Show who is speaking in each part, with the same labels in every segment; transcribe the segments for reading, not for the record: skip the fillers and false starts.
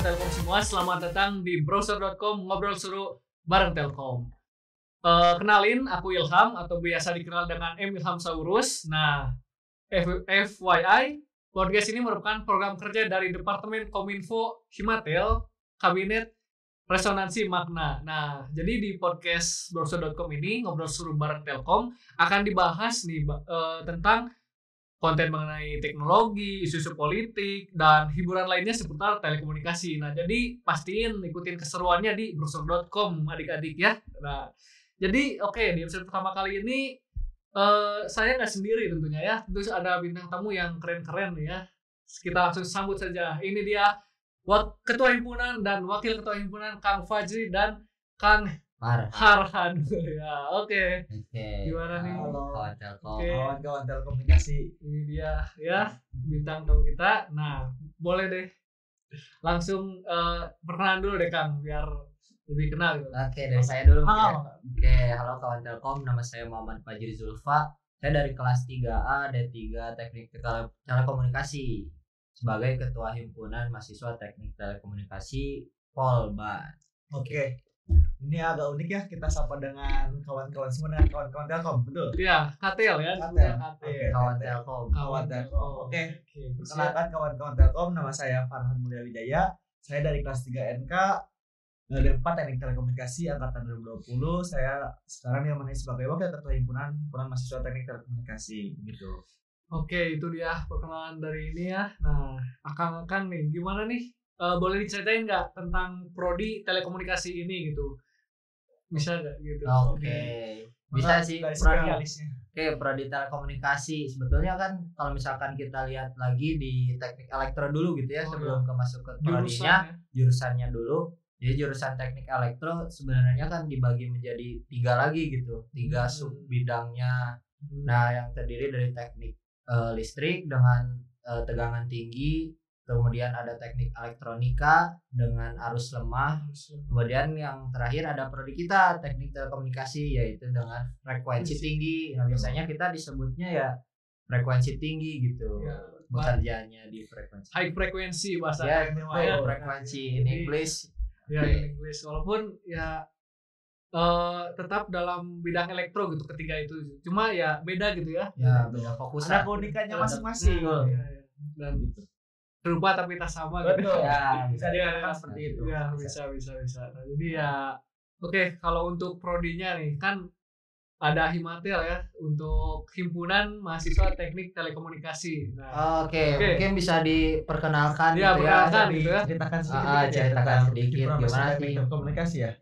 Speaker 1: kawan Telkom semua, selamat datang di browser.com ngobrol seru bareng Telkom. Kenalin, aku Ilham atau biasa dikenal dengan M Ilham Saurus. Nah, FYI, podcast ini merupakan program kerja dari Departemen Kominfo Himatel, Kabinet Resonansi Makna. Nah, jadi di podcast browser.com ini ngobrol seru bareng Telkom akan dibahas nih tentang konten mengenai teknologi, isu-isu politik, dan hiburan lainnya seputar telekomunikasi. Nah, jadi pastiin ikutin keseruannya di browser.com adik-adik ya. Nah, jadi di episode pertama kali ini saya nggak sendiri tentunya ya. Terus ada bintang tamu yang keren-keren ya. Kita langsung sambut saja. Ini dia Ketua Himpunan dan Wakil Ketua Himpunan Kang Fajri dan Kang Harhan. Ya, oke. Gimana nih?
Speaker 2: Halo kawan Telkom.
Speaker 3: Kawan-kawan telekomunikasi.
Speaker 1: Ini dia ya bintang tamu kita. Nah, boleh deh langsung perkenalan dulu deh Kang biar lebih kenal gitu.
Speaker 2: Oke, dari saya dulu. Halo kawan Telkom, nama saya Muhammad Fajri Zulfa. Saya dari kelas 3A D3 Teknik Telekomunikasi sebagai Ketua Himpunan Mahasiswa Teknik Telekomunikasi Polban.
Speaker 3: Oke. Ini agak unik ya, kita sapa dengan kawan-kawan semua dengan kawan-kawan Telkom, betul?
Speaker 1: Iya, KTL ya.
Speaker 2: Kawan Telkom.
Speaker 3: Kawan Telkom. Oke. Perkenalkan kawan-kawan Telkom, nama saya Farhan Mulia Wijaya. Saya dari kelas 3 NK D4 Teknik Telekomunikasi angkatan 2020. Saya sekarang diamanai sebagai Wakil Ketua Himpunan Mahasiswa Teknik Telekomunikasi gitu.
Speaker 1: Oke, itu dia perkenalan dari ini ya. Nah, Akang nih, gimana nih? Boleh diceritain nggak tentang prodi telekomunikasi ini gitu? Bisa nggak gitu?
Speaker 2: Oke. Bisa sih.
Speaker 3: Prodi
Speaker 2: telekomunikasi sebetulnya kan kalau misalkan kita lihat lagi di teknik elektro dulu gitu ya, sebelum masuk ke prodinya, jurusannya dulu. Jadi jurusan teknik elektro sebenarnya kan dibagi menjadi 3 lagi gitu, 3 sub bidangnya. Nah, yang terdiri dari teknik listrik dengan tegangan tinggi, kemudian ada teknik elektronika dengan arus lemah, kemudian yang terakhir ada prodi kita teknik telekomunikasi yaitu dengan frekuensi tinggi. Nah, biasanya kita disebutnya ya frekuensi tinggi gitu ya, bekerjanya di frekuensi
Speaker 1: high frekuensi bahasa
Speaker 2: ya, frekuensi in English
Speaker 1: ya, in English, walaupun ya tetap dalam bidang elektro gitu ketiga itu, cuma ya beda gitu ya,
Speaker 2: beda fokus,
Speaker 3: ada keunikannya masing-masing
Speaker 1: dan gitu serupa tapi tak sama
Speaker 3: gitu.
Speaker 2: Ya,
Speaker 3: bisa dikatakan seperti itu.
Speaker 1: Ya, bisa. Nah, jadi ya kalau untuk prodinya nih kan ada Himatel ya untuk Himpunan Mahasiswa Teknik Telekomunikasi. Nah,
Speaker 2: mungkin bisa diperkenalkan
Speaker 1: ya,
Speaker 2: gitu
Speaker 1: ya.
Speaker 3: Ceritakan sedikit
Speaker 2: gimana sih
Speaker 3: telekomunikasi ya.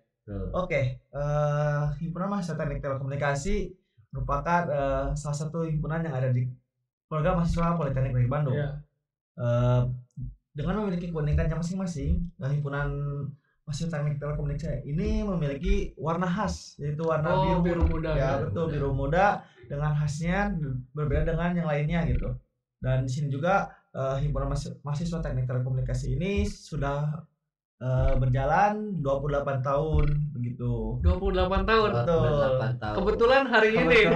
Speaker 3: Himpunan Mahasiswa Teknik Telekomunikasi merupakan salah satu himpunan yang ada di program mahasiswa Politeknik Negeri Bandung. Ya. Dengan memiliki keunikannya masing-masing, himpunan mahasiswa teknik telekomunikasi ini memiliki warna khas, yaitu warna biru muda. Ya, betul, biru muda dengan khasnya berbeda dengan yang lainnya gitu. Dan di sini juga himpunan mahasiswa teknik telekomunikasi ini sudah berjalan 28 tahun begitu.
Speaker 1: 28 tahun.
Speaker 3: Betul.
Speaker 1: Kebetulan hari ini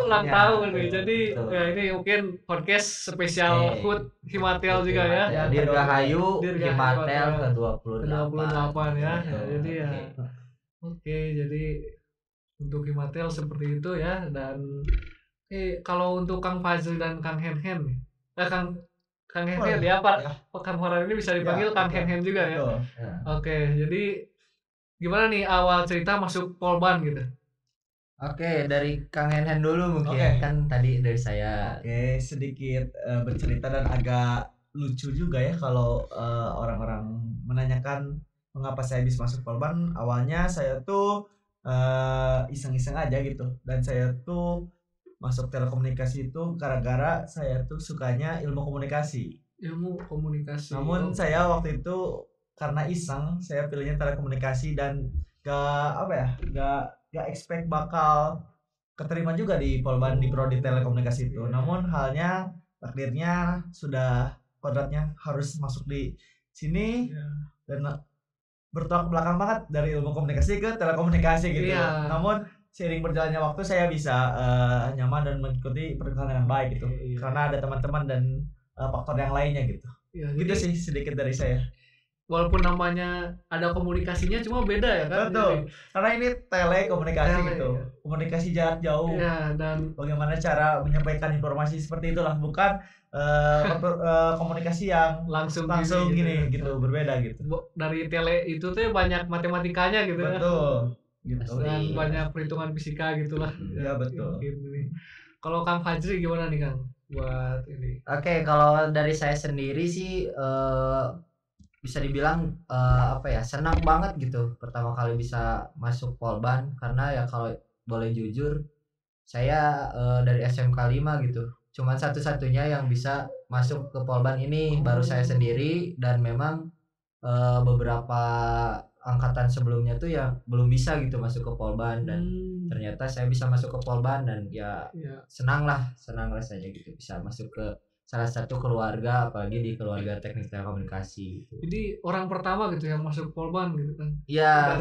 Speaker 1: ulang tahun nih. Jadi ya ini mungkin podcast spesial HUT Himatel juga ya.
Speaker 2: Dirgahayu Himatel ke-28
Speaker 1: ya. Jadi ya. Jadi untuk Himatel seperti itu ya. Dan kalau untuk Kang Fajri dan Kang Henhen nih. Kang Henhen ya Pak Kang Farhan ini bisa dipanggil Kang Henhen juga ya. Jadi gimana nih awal cerita masuk Polban gitu?
Speaker 2: Dari Kang Henhen dulu mungkin. Kan tadi dari saya.
Speaker 3: Sedikit bercerita dan agak lucu juga ya kalau orang-orang menanyakan mengapa saya bisa masuk Polban. Awalnya saya tuh iseng-iseng aja gitu, dan saya tuh masuk telekomunikasi itu gara-gara saya tuh sukanya ilmu komunikasi. Namun saya waktu itu karena iseng, saya pilihnya telekomunikasi dan gak expect bakal keterima juga di Polban di prodi telekomunikasi itu. Namun halnya takdirnya sudah kodratnya harus masuk di sini dan bertolak belakang banget dari ilmu komunikasi ke telekomunikasi gitu. Namun seiring berjalannya waktu saya bisa nyaman dan mengikuti perkuliahan dengan baik gitu. Karena ada teman-teman dan faktor yang lainnya gitu. Gitu sih sedikit dari saya.
Speaker 1: walaupun namanya ada komunikasinya cuma beda ya kan.
Speaker 3: Betul. Karena ini telekomunikasi gitu.
Speaker 1: Ya.
Speaker 3: Komunikasi jarak jauh.
Speaker 1: Ya, dan
Speaker 3: bagaimana cara menyampaikan informasi seperti itulah, bukan komunikasi yang
Speaker 1: langsung
Speaker 3: gini gitu, berbeda gitu.
Speaker 1: Dari tele itu tuh banyak matematikanya gitu.
Speaker 3: Betul. Gitu.
Speaker 1: Dan banyak perhitungan fisika gitulah.
Speaker 3: Ya betul.
Speaker 1: Kalau Kang Fajri gimana nih Kang buat ini?
Speaker 2: Oke, kalau dari saya sendiri sih bisa dibilang senang banget gitu pertama kali bisa masuk Polban, karena ya kalau boleh jujur saya dari SMK 5 gitu cuman satu-satunya yang bisa masuk ke Polban ini, baru saya sendiri, dan memang beberapa angkatan sebelumnya tuh yang belum bisa gitu masuk ke Polban, dan ternyata saya bisa masuk ke Polban, dan ya senang rasanya gitu bisa masuk ke salah satu keluarga, apalagi di keluarga teknik telekomunikasi gitu.
Speaker 1: Jadi orang pertama gitu yang masuk Polban gitu kan.
Speaker 2: Iya,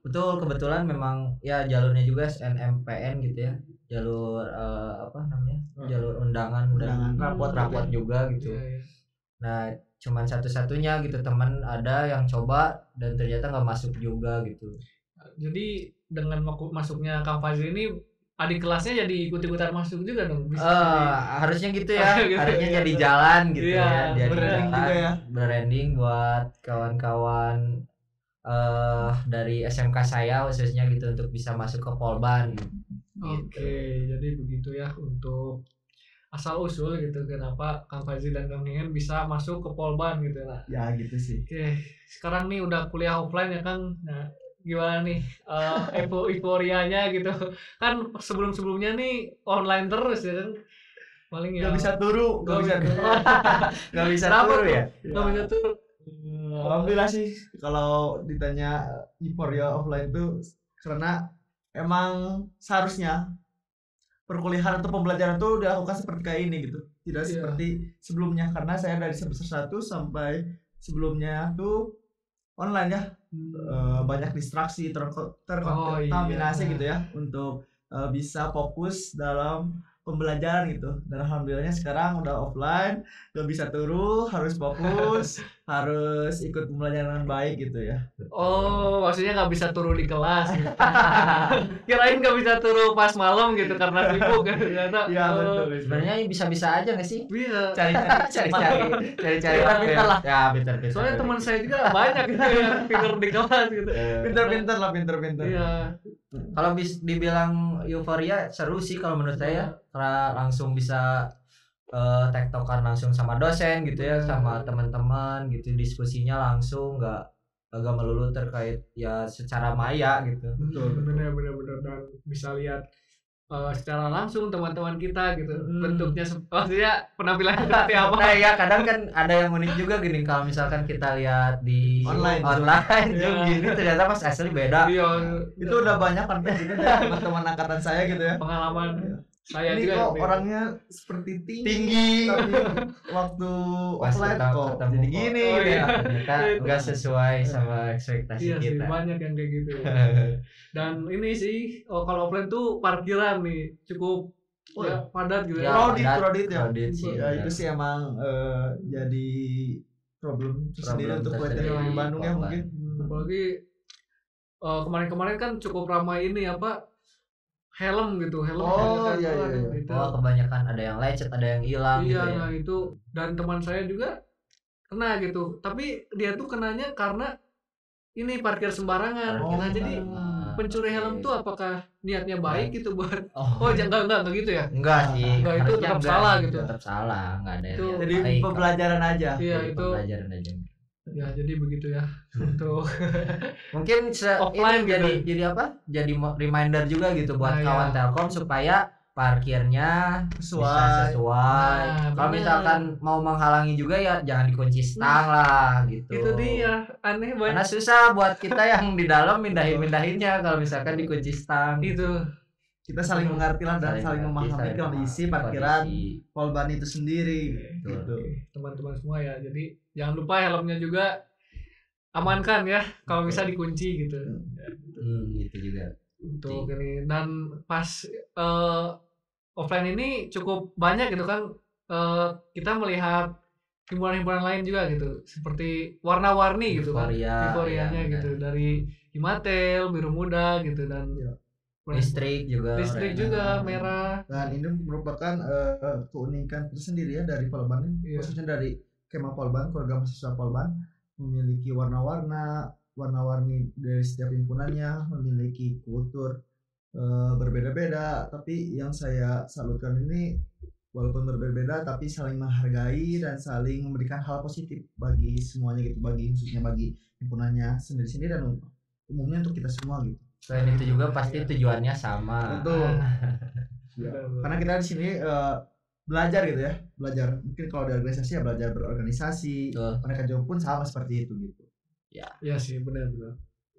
Speaker 2: betul, kebetulan memang ya jalurnya juga SNMPN gitu ya. Jalur jalur undangan dan rapot juga gitu.
Speaker 1: Iya.
Speaker 2: Nah, cuman satu-satunya gitu teman ada yang coba dan ternyata nggak masuk juga gitu.
Speaker 1: Jadi dengan masuknya Kang Fajri ini adik kelasnya jadi ikut-ikutan masuk juga dong.
Speaker 2: Harusnya gitu ya. Harusnya jadi jalan gitu ya. Jadi
Speaker 3: branding juga ya.
Speaker 2: Branding buat kawan-kawan dari SMK saya khususnya gitu untuk bisa masuk ke Polban.
Speaker 1: Oke, jadi begitu ya untuk asal usul gitu kenapa Kang Fajri dan Kang Ningen bisa masuk ke Polban gitu lah.
Speaker 3: Ya gitu sih.
Speaker 1: Oke, sekarang nih udah kuliah offline ya Kang. Nah, gimana nih euforianya gitu kan, sebelumnya nih online terus ya kan, paling ya
Speaker 3: nggak bisa turu
Speaker 2: nggak bisa turu ya.
Speaker 3: Alhamdulillah sih kalau ditanya euforia offline tuh karena emang seharusnya perkuliahan atau pembelajaran tuh dilakukan seperti kayak ini gitu, tidak seperti sebelumnya, karena saya dari semester 1 sampai sebelumnya tuh online ya. Banyak distraksi terkontaminasi gitu ya untuk bisa fokus dalam pembelajaran gitu. Dan alhamdulillahnya sekarang udah offline, gak bisa turu, harus fokus, harus ikut pembelajaran baik gitu ya.
Speaker 1: Oh, maksudnya nggak bisa turu di kelas gitu. Kirain nggak bisa turu pas malam gitu karena sibuk kan, ternyata.
Speaker 3: Iya betul.
Speaker 2: Sebenarnya bisa-bisa aja nggak sih?
Speaker 1: Iya.
Speaker 2: Cari-cari
Speaker 3: pintar lah.
Speaker 2: Ya, pintar.
Speaker 1: Soalnya teman saya juga banyak gitu yang pintar di kelas gitu.
Speaker 3: Pintar.
Speaker 1: Iya.
Speaker 2: Kalau dibilang euforia seru sih kalau menurut saya, karena langsung bisa tektokan langsung sama dosen gitu ya, sama teman-teman gitu, diskusinya langsung nggak melulu terkait ya secara maya gitu.
Speaker 1: Betul. Benar, dan bisa lihat secara langsung teman-teman kita gitu, bentuknya maksudnya penampilannya seperti apa.
Speaker 2: Nah ya kadang kan ada yang unik juga gini, kalau misalkan kita lihat di online gini ternyata pas asli beda.
Speaker 3: Itu udah banyak kan juga dari teman-teman angkatan saya gitu ya,
Speaker 1: pengalaman saya
Speaker 3: ini
Speaker 1: juga
Speaker 3: kok orangnya seperti tinggi tapi waktu offline kok jadi gini gitu ya.
Speaker 2: Ternyata nggak sesuai sama ekspektasi kita.
Speaker 1: Banyak yang kayak gitu. Dan ini sih kalau offline tuh parkiran nih cukup padat gitu ya.
Speaker 3: Crowded ya.
Speaker 2: Ya
Speaker 3: itu sih emang jadi problem tersendiri untuk
Speaker 2: tersendiri
Speaker 3: di Bandung ya mungkin.
Speaker 1: Apalagi kemarin kan cukup ramai ini helm gitu.
Speaker 3: Iya.
Speaker 1: Gitu.
Speaker 2: Kebanyakan ada yang lecet, ada yang hilang gitu ya.
Speaker 1: Nah itu, dan teman saya juga kena gitu. Tapi dia tuh kenanya karena ini parkir sembarangan. Jadi pencuri helm tuh apakah niatnya baik gitu buat enggak gitu ya?
Speaker 2: Enggak sih.
Speaker 1: Enggak, itu tetap salah gitu.
Speaker 2: Tetap salah, enggak ada yang
Speaker 3: jadi baik. Pembelajaran aja.
Speaker 1: Iya, itu
Speaker 2: pembelajaran aja.
Speaker 1: Ya, jadi begitu ya. Untuk
Speaker 2: mungkin
Speaker 1: offline
Speaker 2: ini jadi apa? Jadi reminder juga gitu buat kawan Telkom supaya parkirnya sesuai. Kalau misalkan mau menghalangi juga ya jangan dikunci stang lah gitu.
Speaker 1: Itu dia, aneh banget.
Speaker 2: Karena susah buat kita yang di dalam mindahinnya kalau misalkan dikunci stang.
Speaker 1: Itu
Speaker 3: kita saling mengerti lah dan saling memahami kondisi parkiran Polban itu sendiri gitu.
Speaker 1: Teman-teman semua ya, jadi jangan lupa helmnya juga amankan ya kalau bisa dikunci gitu.
Speaker 2: Gitu juga
Speaker 1: untuk ini. Dan pas offline ini cukup banyak gitu kan, kita melihat himpunan-himpunan lain juga gitu, seperti warna-warni gitu kan, euforianya
Speaker 2: ya,
Speaker 1: gitu, dari Himatel, Biru Muda gitu, dan
Speaker 2: listrik
Speaker 1: juga merah.
Speaker 3: Dan ini merupakan keunikan tersendiri ya dari Polban, khususnya dari Kema Polban, keluarga mahasiswa Polban memiliki warna-warni dari setiap himpunannya, memiliki kultur berbeda-beda, tapi yang saya salutkan ini walaupun berbeda tapi saling menghargai dan saling memberikan hal positif bagi semuanya gitu, khususnya bagi himpunannya sendiri-sendiri dan umumnya untuk kita semua gitu.
Speaker 2: Selain itu juga pasti tujuannya sama.
Speaker 3: Betul. Ya. Karena kita di sini belajar gitu ya, mungkin kalau di organisasi ya belajar berorganisasi. Mereka juga pun sama seperti itu gitu.
Speaker 1: Ya sih, benar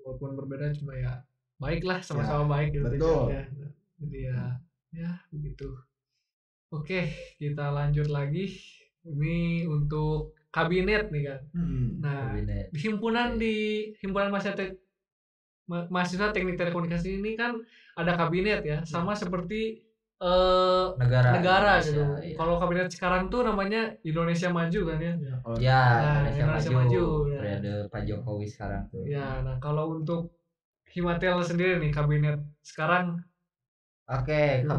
Speaker 1: walaupun berbeda cuma ya baiklah, sama-sama baik gitu.
Speaker 3: Betul.
Speaker 1: Jadi ya begitu. Oke, kita lanjut lagi. Ini untuk kabinet nih kan. Nah, kabinet. Di himpunan mahasiswa teknik telekomunikasi ini kan ada kabinet ya, sama seperti negara gitu. Ya. Kalau kabinet sekarang tuh namanya Indonesia Maju kan ya.
Speaker 2: Indonesia Maju. Periode Pak Jokowi sekarang tuh.
Speaker 1: Ya, nah kalau untuk Himatel sendiri nih kabinet sekarang,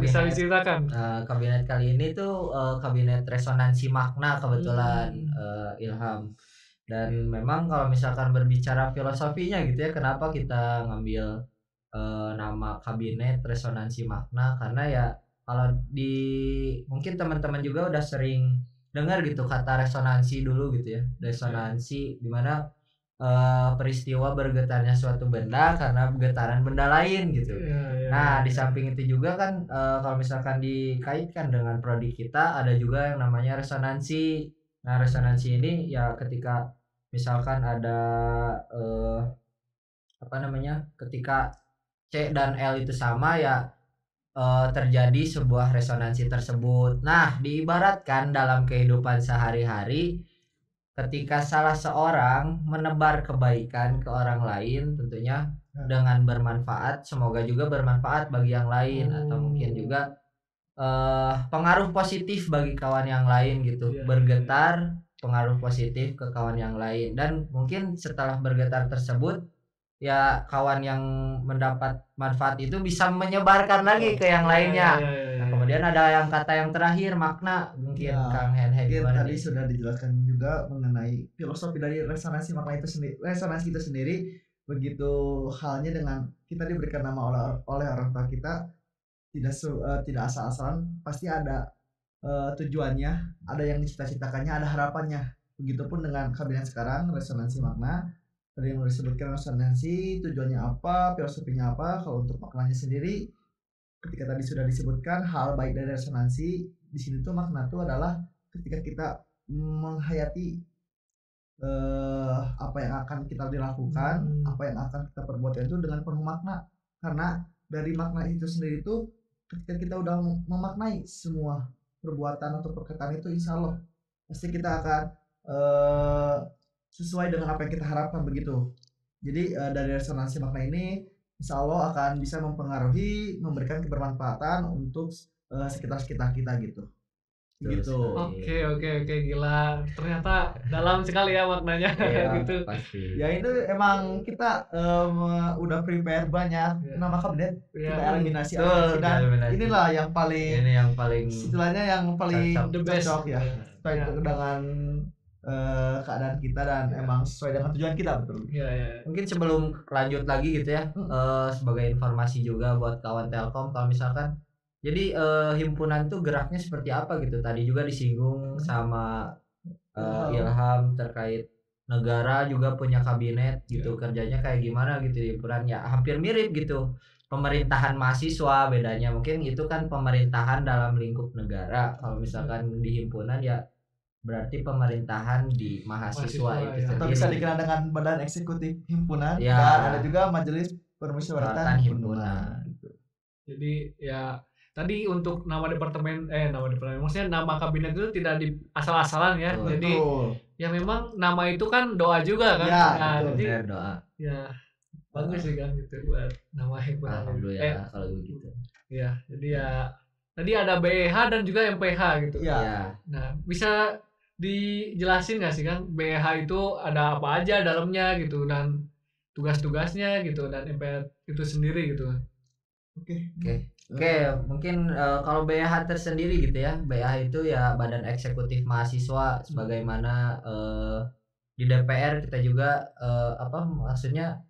Speaker 1: bisa diceritakan.
Speaker 2: Kabinet kali ini tuh kabinet resonansi makna kebetulan, Ilham. Dan memang kalau misalkan berbicara filosofinya gitu ya, kenapa kita ngambil nama kabinet resonansi makna, karena ya kalau mungkin teman-teman juga udah sering dengar gitu kata resonansi dulu gitu ya. Resonansi dimana peristiwa bergetarnya suatu benda karena getaran benda lain gitu. Nah, di samping itu juga kan kalau misalkan dikaitkan dengan prodi kita ada juga yang namanya resonansi. Nah, resonansi ini ya ketika misalkan ada ketika C dan L itu sama ya terjadi sebuah resonansi tersebut. Nah, diibaratkan dalam kehidupan sehari-hari ketika salah seorang menebar kebaikan ke orang lain, tentunya dengan bermanfaat, semoga juga bermanfaat bagi yang lain, atau mungkin juga pengaruh positif bagi kawan yang lain gitu. Bergetar pengaruh positif ke kawan yang lain, dan mungkin setelah bergetar tersebut ya kawan yang mendapat manfaat itu bisa menyebarkan lagi ke yang lainnya. Nah, kemudian ada yang kata yang terakhir, makna, mungkin Kang Henhe gimana
Speaker 3: tadi sudah dijelaskan juga mengenai filosofi dari resonansi makna itu sendiri. Resonansi itu sendiri begitu halnya dengan kita diberikan nama oleh orang tua kita, tidak asal-asalan, pasti ada tujuannya, ada yang dicita-citakannya, ada harapannya. Begitupun dengan kabinet sekarang, resonansi makna. Tadi yang disebutkan resonansi, tujuannya apa, filosofinya apa. Kalau untuk maknanya sendiri, ketika tadi sudah disebutkan hal baik dari resonansi, di sini tuh makna tuh adalah ketika kita menghayati apa yang akan kita dilakukan, apa yang akan kita perbuat itu dengan penuh makna. Karena dari makna itu sendiri tuh ketika kita udah memaknai semua perbuatan atau perkataan itu, insya Allah pasti kita akan sesuai dengan apa yang kita harapkan begitu. Jadi dari resonansi makna ini insya Allah akan bisa mempengaruhi, memberikan kebermanfaatan untuk sekitar kita gitu. Gitu.
Speaker 1: Oke, gila. Ternyata dalam sekali ya maknanya. Gitu.
Speaker 2: Pasti.
Speaker 3: Ya itu emang kita udah prepare banyak nama kabinet, kita eliminasi dan inilah yang paling istilahnya yang paling cocok ya. Dengan keadaan kita dan emang sesuai dengan tujuan kita, betul.
Speaker 2: Mungkin sebelum lanjut lagi gitu ya, sebagai informasi juga buat kawan Telkom, kalau misalkan jadi himpunan tuh geraknya seperti apa gitu. Tadi juga disinggung sama Ilham terkait negara juga punya kabinet gitu, kerjanya kayak gimana gitu himpunan, ya hampir mirip gitu. Pemerintahan mahasiswa, bedanya mungkin itu kan pemerintahan dalam lingkup negara. Kalau misalkan di himpunan ya berarti pemerintahan di mahasiswa itu
Speaker 3: sendiri. Atau bisa dikenal dengan badan eksekutif himpunan,
Speaker 2: ya,
Speaker 3: dan ada juga majelis permusyawaratan himpunan.
Speaker 1: Gitu. Jadi ya tadi untuk nama departemen maksudnya nama kabinet itu tidak asal-asalan ya. Betul. Jadi ya memang nama itu kan doa juga kan.
Speaker 3: Ya,
Speaker 2: jadi doa.
Speaker 1: Ya bagus sih kan gitu buat nama himpunan.
Speaker 2: Alhamdulillah kalau begitu.
Speaker 1: Ya, jadi ya tadi ada BEH dan juga MPH gitu.
Speaker 3: Ya.
Speaker 1: Nah, bisa dijelasin nggak sih Kang, BH itu ada apa aja dalamnya gitu dan tugas-tugasnya gitu dan MPH itu sendiri gitu.
Speaker 2: Oke, mungkin kalau BH tersendiri gitu ya. BH itu ya Badan Eksekutif Mahasiswa, sebagaimana di DPR kita juga maksudnya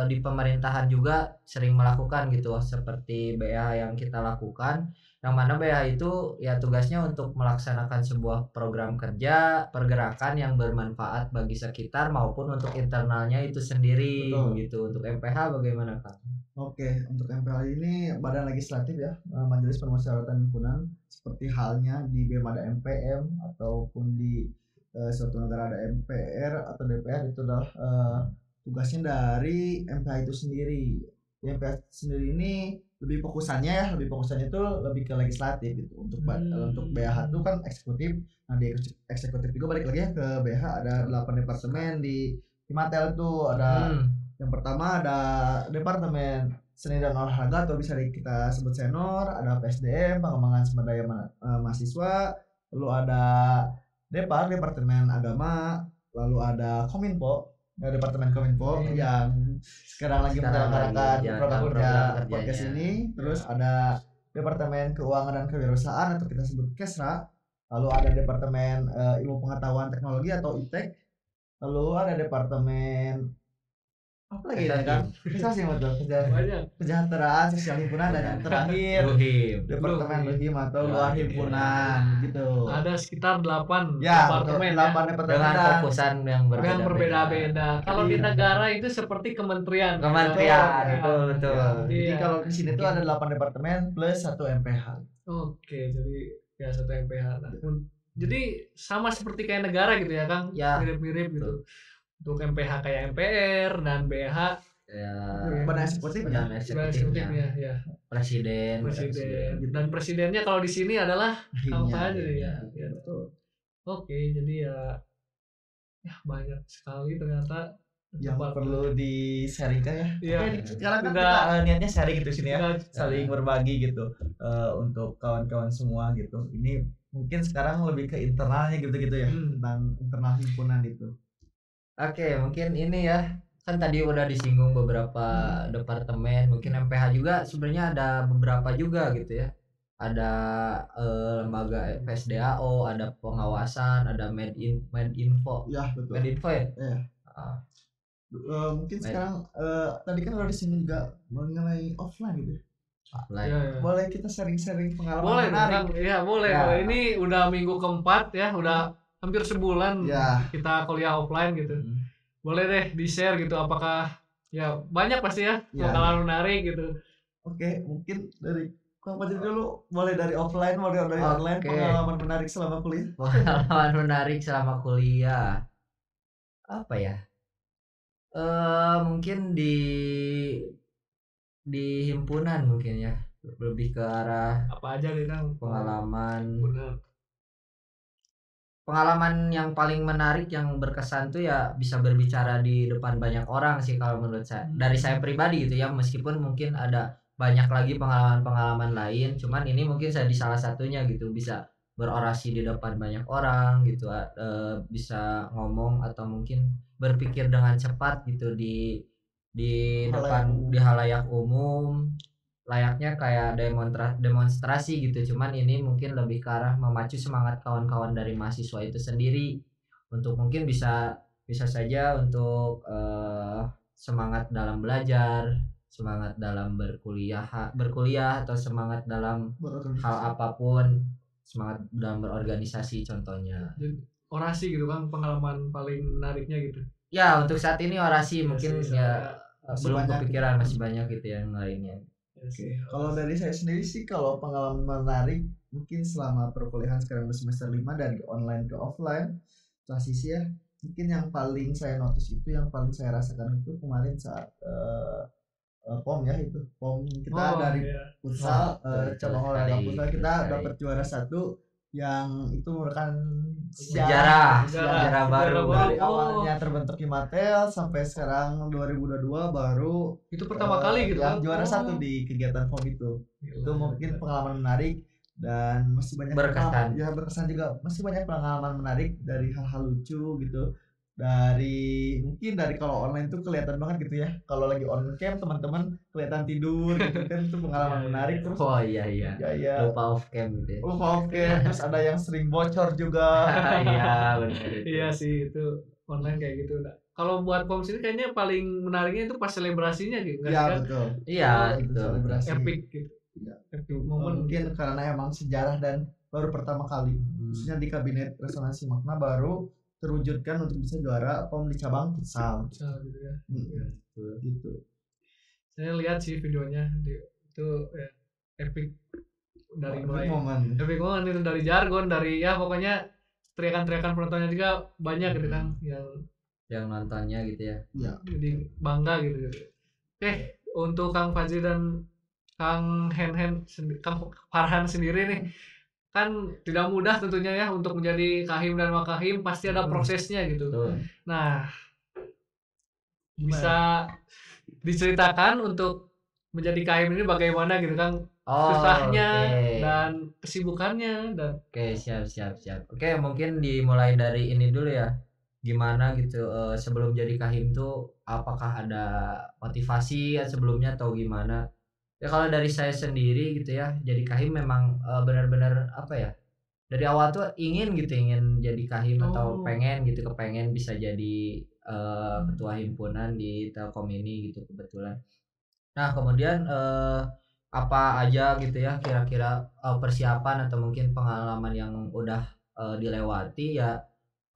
Speaker 2: di pemerintahan juga sering melakukan gitu seperti BH yang kita lakukan, yang mana BH itu ya tugasnya untuk melaksanakan sebuah program kerja pergerakan yang bermanfaat bagi sekitar maupun untuk internalnya itu sendiri.
Speaker 3: Betul.
Speaker 2: Gitu. Untuk MPH bagaimana Kang?
Speaker 3: Oke, untuk MPH ini badan legislatif ya, Majelis Permusyawaratan Himpunan, seperti halnya di BEM ada MPM ataupun di suatu negara ada MPR atau DPR, itu adalah tugasnya dari MPH itu sendiri. Di MPH sendiri ini lebih fokusannya itu lebih ke legislatif gitu. Untuk BH itu kan eksekutif. Nah, di eksekutif juga balik lagi ya ke BH ada 8 departemen di Matel itu ada yang pertama ada Departemen Seni dan Olahraga atau bisa kita sebut Senor, ada PSDM Pengembangan Sumber Daya Mahasiswa, lalu ada Departemen Agama, lalu ada Kominfo, Departemen Kominfo yang sekarang lagi menjalankan program kerja podcast ini. Terus ada Departemen Keuangan dan Kewirausahaan atau kita sebut Kesra, lalu ada Departemen Ilmu Pengetahuan Teknologi atau ITEK, lalu ada Departemen apa lagi ya kan? Bisa sih betul. Kesejahteraan Sosial Himpunan dan yang terakhir Departemen Luhim atau Luar Himpunan gitu.
Speaker 1: Ada sekitar 8
Speaker 3: departemen
Speaker 2: dengan fokusan yang
Speaker 1: berbeda-beda. Kalau di negara itu seperti kementerian.
Speaker 2: Betul.
Speaker 3: Jadi kalau di sini tuh ada 8 departemen plus 1 MPH.
Speaker 1: Oke, jadi ya 1 MPH. Nah, jadi sama seperti kayak negara gitu ya Kang, mirip-mirip gitu. Untuk MPH kayak MPR dan BH
Speaker 3: badan eksekutifnya
Speaker 1: ya.
Speaker 2: Presiden.
Speaker 1: Dan presidennya kalau di sini adalah apa aja ya. Oke, jadi ya banyak sekali ternyata
Speaker 3: yang perlu di-sharingkan ya. Sekarang
Speaker 1: kita
Speaker 3: niatnya sharing gitu sini ya, saling berbagi gitu untuk kawan-kawan semua gitu. Ini mungkin sekarang lebih ke internalnya gitu-gitu ya, tentang internal himpunan itu.
Speaker 2: Oke, mungkin ini ya, kan tadi udah disinggung beberapa departemen, mungkin MPH juga sebenarnya ada beberapa juga gitu ya. Ada lembaga PSDAO, ada pengawasan, ada Medinfo.
Speaker 3: Ya, betul.
Speaker 2: Medinfo ya?
Speaker 3: Iya. Mungkin sekarang tadi kan udah disinggung juga mengenai offline gitu.
Speaker 1: Offline.
Speaker 3: Boleh kita sharing-sharing pengalaman menarik.
Speaker 1: Boleh. Ini udah minggu keempat ya, udah hampir sebulan kita kuliah offline gitu. Boleh deh di-share gitu, apakah ya banyak pasti ya pengalaman menarik gitu.
Speaker 3: Oke, mungkin dari Kang Fajri dulu, boleh dari offline, boleh dari online, pengalaman menarik selama kuliah.
Speaker 2: Pengalaman menarik selama kuliah. Apa ya? Mungkin di himpunan mungkin ya. Lebih ke arah
Speaker 1: apa aja nih Kang?
Speaker 2: Pengalaman yang paling menarik yang berkesan tuh ya bisa berbicara di depan banyak orang sih kalau menurut saya. Dari saya pribadi gitu ya, meskipun mungkin ada banyak lagi pengalaman-pengalaman lain, cuman ini mungkin saya di salah satunya gitu, bisa berorasi di depan banyak orang gitu, bisa ngomong atau mungkin berpikir dengan cepat gitu di depan di halayak umum, layaknya kayak demonstrasi gitu. Cuman ini mungkin lebih ke arah memacu semangat kawan-kawan dari mahasiswa itu sendiri untuk mungkin bisa saja untuk semangat dalam belajar, semangat dalam berkuliah atau semangat dalam hal apapun, semangat dalam berorganisasi contohnya.
Speaker 1: Orasi gitu kan pengalaman paling menariknya gitu.
Speaker 2: Ya, untuk saat ini orasi mungkin belum kepikiran, masih banyak gitu yang lainnya.
Speaker 3: Oke. Kalau dari saya sendiri sih, kalau pengalaman menarik mungkin selama perkuliahan sekarang semester 5 dari online ke offline transisi ya, mungkin yang paling saya notice itu, yang paling saya rasakan itu kemarin saat POM ya, itu POM kita dari futsal, cabang olahraga futsal kita dapat juara 1 yang itu merupakan
Speaker 2: sejarah baru
Speaker 3: dari awalnya terbentuk Himatel sampai sekarang 2022 baru
Speaker 1: itu pertama kali gitu
Speaker 3: ya, juara 1 di kegiatan POM itu. Itu mungkin pengalaman menarik dan masih banyak
Speaker 2: berkesan.
Speaker 3: Berkesan juga, masih banyak pengalaman menarik dari hal-hal lucu gitu. Mungkin dari kalau online tuh kelihatan banget gitu ya, kalau lagi on cam teman-teman kelihatan tidur gitu kan, itu pengalaman menarik. Terus
Speaker 2: lupa off cam gitu
Speaker 3: ya. Terus ada yang sering bocor juga.
Speaker 2: Iya benar.
Speaker 1: Iya sih, itu online kayak gitu. Kalau buat POM sini kayaknya paling menariknya itu pas selebrasinya gitu.
Speaker 3: Iya betul.
Speaker 2: Iya itu
Speaker 3: selebrasi
Speaker 1: epic gitu. Epic momen
Speaker 3: mungkin
Speaker 1: gitu.
Speaker 3: Karena emang sejarah dan baru pertama kali khususnya di kabinet resonansi makna baru terwujudkan untuk bisa juara POM di cabang futsal
Speaker 1: gitu ya.
Speaker 3: Gitu.
Speaker 1: Saya lihat sih videonya itu ya, epic dari mulai epic momen itu, dari jargon, dari ya pokoknya teriakan-teriakan penontonnya juga banyak gitu kan
Speaker 2: yang nontonnya gitu ya.
Speaker 1: Jadi bangga gitu. Oke, untuk Kang Fajri dan Kang Kang Farhan sendiri nih, kan tidak mudah tentunya ya untuk menjadi kahim dan wakahim, pasti ada prosesnya gitu. Nah, bisa diceritakan untuk menjadi kahim ini bagaimana gitu kan, susahnya dan kesibukannya dan
Speaker 2: siap. Oke, mungkin dimulai dari ini dulu ya. Gimana gitu sebelum jadi kahim tuh apakah ada motivasi sebelumnya atau gimana? Ya kalau dari saya sendiri gitu ya, jadi kahim memang benar-benar apa ya, dari awal tuh ingin jadi kahim atau kepengen bisa jadi ketua himpunan di Telkom ini gitu kebetulan. Nah kemudian apa aja gitu ya kira-kira persiapan atau mungkin pengalaman yang udah dilewati ya.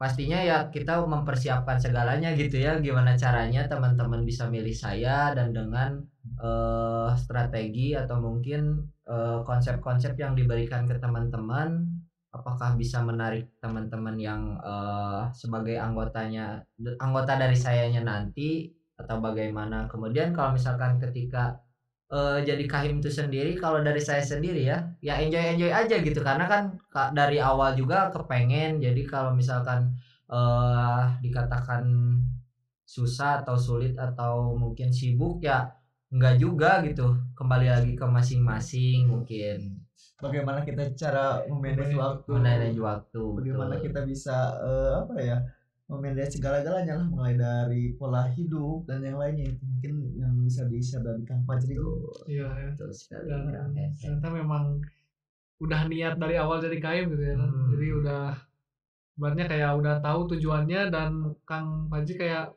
Speaker 2: Pastinya ya kita mempersiapkan segalanya gitu ya, gimana caranya teman-teman bisa milih saya dan dengan strategi atau mungkin konsep-konsep yang diberikan ke teman-teman, apakah bisa menarik teman-teman yang sebagai anggota dari sayanya nanti atau bagaimana. Kemudian kalau misalkan ketika jadi kahim itu sendiri, kalau dari saya sendiri ya enjoy aja gitu, karena kan dari awal juga kepengen. Jadi kalau misalkan dikatakan susah atau sulit atau mungkin sibuk ya enggak juga gitu, kembali lagi ke masing-masing. Mungkin
Speaker 3: bagaimana kita cara memanage waktu, bagaimana kita bisa memanage segala-galanya lah, mulai dari pola hidup dan yang lainnya, itu mungkin yang bisa di-share dari Kang Fajri.
Speaker 1: Iya ya. Ternyata memang udah niat dari awal jadi kahim gitu ya kan. Jadi udah ibaratnya kayak udah tahu tujuannya, dan Kang Fajri kayak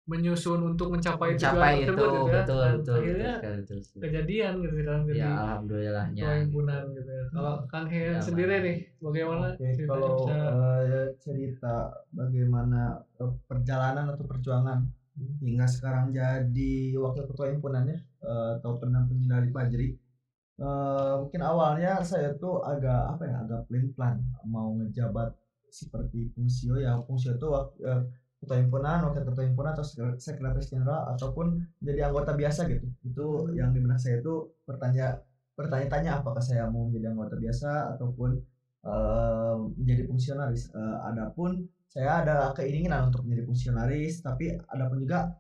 Speaker 1: menyusun untuk mencapai tujuan tersebut gitu ya.
Speaker 2: Betul,
Speaker 1: akhirnya kejadian gitu kan.
Speaker 2: Ya alhamdulillahnya
Speaker 1: himpunan gitu ya. Kalau Kang Hen sendiri nih bagaimana?
Speaker 3: Kalau cerita bagaimana perjalanan atau perjuangan hingga sekarang jadi wakil ketua himpunannya atau pendamping dari Fajri, mungkin awalnya saya tuh agak plan mau ngejabat seperti fungsio itu ketua himpunan, wakil ketua himpunan, atau sekretaris jenderal, ataupun jadi anggota biasa gitu. Itu yang di benak saya itu bertanya-tanya apakah saya mau menjadi anggota biasa ataupun menjadi fungsionaris. Adapun saya ada keinginan untuk menjadi fungsionaris, tapi adapun juga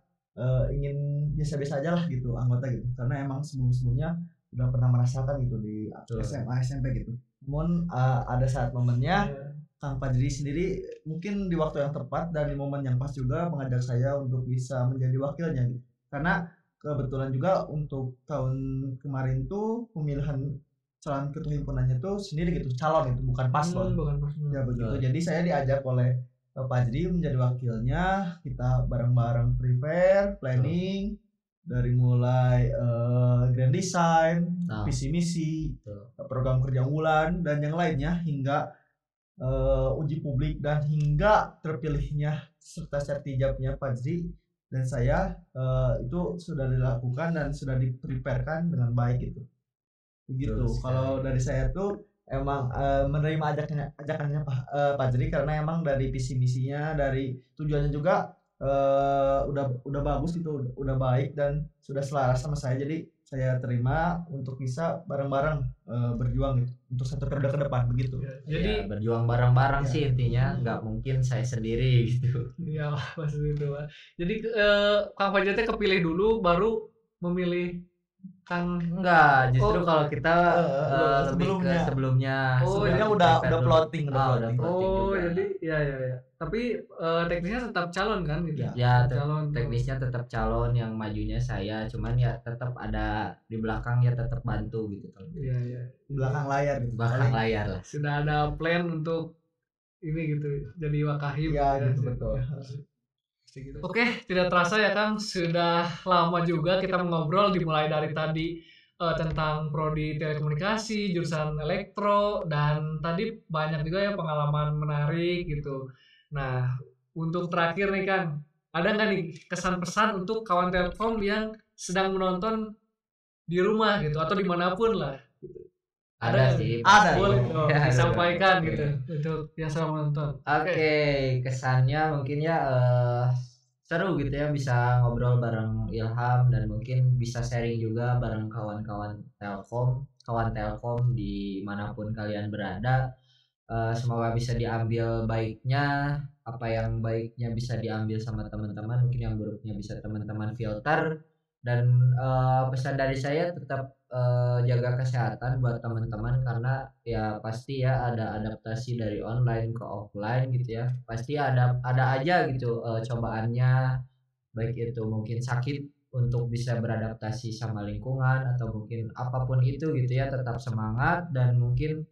Speaker 3: ingin biasa-biasa aja lah gitu anggota gitu, karena emang sebelumnya udah pernah merasakan gitu di SMA SMP gitu. Namun ada saat momennya Kang Fajri sendiri mungkin di waktu yang tepat dan di momen yang pas juga mengajak saya untuk bisa menjadi wakilnya gitu. Karena kebetulan juga untuk tahun kemarin tuh pemilihan calon ketua himpunannya tuh sendiri gitu, calon itu bukan paslon. Ya begitu. Jadi saya diajak oleh Pak Fajri menjadi wakilnya. Kita bareng-bareng prepare, planning dari mulai grand design, visi misi, program kerja unggulan dan yang lainnya, hingga uji publik dan hingga terpilihnya serta sertijabnya Fajri dan saya itu sudah dilakukan dan sudah dipreparekan dengan baik gitu. Begitu. Kalau dari saya tuh emang menerima ajakannya Pak Fajri karena emang dari visi misinya, dari tujuannya juga udah bagus gitu, udah baik dan sudah selaras sama saya. Jadi saya terima untuk bisa bareng-bareng berjuang gitu untuk satu periode ke depan begitu.
Speaker 2: Jadi berjuang bareng-bareng sih intinya, nggak mungkin saya sendiri gitu.
Speaker 1: Iya maksud itu Pak. Jadi Kang Fajri kepilih dulu baru memilih Kan
Speaker 2: enggak, justru kalau kita lebih ke sebelumnya.
Speaker 3: Sebenarnya udah plotting,
Speaker 2: udah plotting
Speaker 1: Oh,
Speaker 2: juga.
Speaker 1: jadi ya. Tapi teknisnya tetap calon kan gitu.
Speaker 2: Ya,
Speaker 1: calon.
Speaker 2: Teknisnya tetap calon, yang majunya saya, cuman ya tetap ada di belakang ya, tetap bantu gitu.
Speaker 1: Iya.
Speaker 3: Di belakang layar gitu.
Speaker 2: Belakang layar lah.
Speaker 1: Sudah ada plan untuk ini gitu. Jadi wakahim.
Speaker 3: Iya, gitu betul.
Speaker 1: Oke, tidak terasa ya Kang, sudah lama juga kita ngobrol, dimulai dari tadi tentang prodi telekomunikasi, jurusan elektro, dan tadi banyak juga ya pengalaman menarik gitu. Nah, untuk terakhir nih Kang, ada nggak nih kesan pesan untuk kawan Telkom yang sedang menonton di rumah gitu atau dimanapun lah?
Speaker 2: Ada sih.
Speaker 1: Boleh disampaikan gitu untuk yang sedang menonton.
Speaker 2: Oke, kesannya mungkin ya seru gitu ya, bisa ngobrol bareng Ilham dan mungkin bisa sharing juga bareng kawan Telkom dimanapun kalian berada. Semoga bisa diambil baiknya, apa yang baiknya bisa diambil sama teman-teman, mungkin yang buruknya bisa teman-teman filter. Dan pesan dari saya tetap jaga kesehatan buat teman-teman, karena ya pasti ya ada adaptasi dari online ke offline gitu ya, pasti ada aja gitu cobaannya, baik itu mungkin sakit untuk bisa beradaptasi sama lingkungan atau mungkin apapun itu gitu ya. Tetap semangat dan mungkin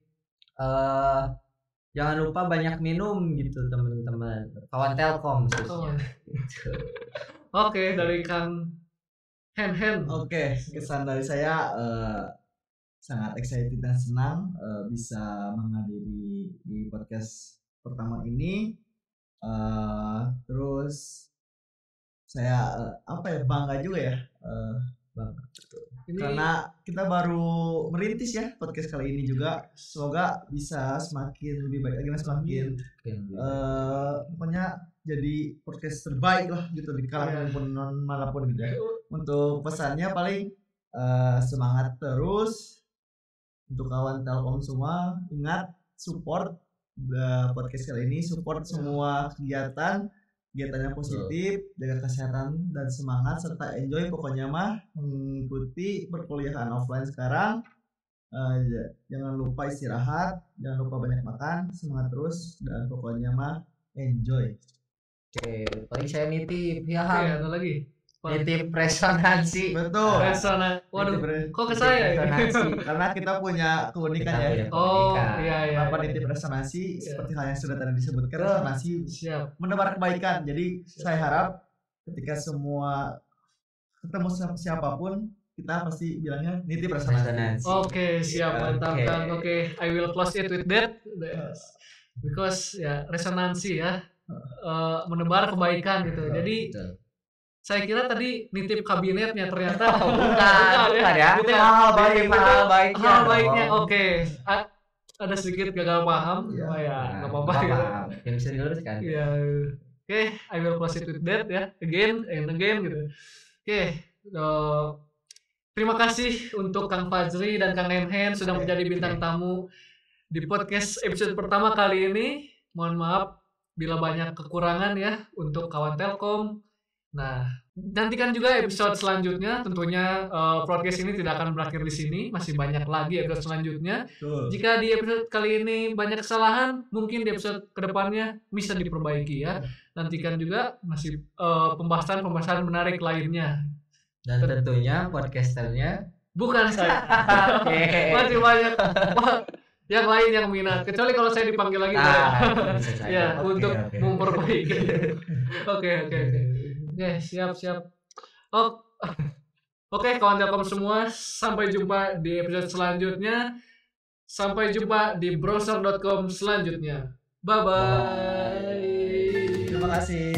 Speaker 2: jangan lupa banyak minum gitu teman-teman, kawan Telkom khususnya. Gitu.
Speaker 1: Oke, dari Kang Hen.
Speaker 3: Oke, kesan dari saya sangat excited dan senang bisa menghadiri di podcast pertama ini. Terus saya bangga juga ya, bangga. Karena kita baru merintis ya podcast kali ini juga. Semoga bisa semakin lebih baik lagi, semakin pokoknya jadi podcast terbaik lah gitu di kalangan manapun gitu ya. Untuk pesannya paling semangat terus untuk kawan Telkom semua. Ingat, support podcast kali ini, support semua kegiatannya positif, jaga kesehatan dan semangat, serta enjoy pokoknya mah mengikuti perkuliahan offline sekarang. Jangan lupa istirahat, jangan lupa banyak makan, semangat terus, dan pokoknya mah enjoy.
Speaker 2: Oke, paling saya nitip ya,
Speaker 1: ada lagi
Speaker 2: nitip resonansi.
Speaker 3: Betul.
Speaker 1: Resonansi. Waduh, kok ke saya ya?
Speaker 3: Karena kita punya keunikan ya.
Speaker 1: Iya.
Speaker 3: Apa nitip resonansi seperti hal yang sudah tadi disebutkan, resonansi menebar kebaikan. Jadi saya harap ketika semua ketemu siapapun, kita pasti bilangnya nitip resonansi.
Speaker 1: Oke, siap, mantap Kang. Oke, I will close it with that. Because ya resonansi ya. Menebar kebaikan gitu. Jadi saya kira tadi nitip kabinetnya, ternyata bukan ya.
Speaker 2: Hal baiknya.
Speaker 1: Oke. Ada sedikit gagal paham. Ya, enggak apa-apa gitu.
Speaker 2: Yang bisa diluruskan.
Speaker 1: Iya. Oke, I will close it with that ya. Again and again gitu. Oke. Terima kasih untuk Kang Fajri dan Kang Hen sudah menjadi bintang tamu di podcast episode pertama kali ini. Mohon maaf bila banyak kekurangan ya untuk kawan Telkom. Nah, nantikan juga episode selanjutnya. Tentunya podcast ini tidak akan berakhir di sini, masih banyak lagi episode selanjutnya. Jika di episode kali ini banyak kesalahan, mungkin di episode kedepannya bisa diperbaiki ya. Nantikan juga masih pembahasan menarik lainnya.
Speaker 2: Dan tentunya podcasternya
Speaker 1: bukan saya. Masih banyak yang lain yang minat, kecuali kalau saya dipanggil lagi ya untuk memperbaiki. Oke, siap. Oke, kawan Telkom semua, sampai jumpa di episode selanjutnya. Sampai jumpa di browser.com selanjutnya. Bye.
Speaker 3: Terima kasih.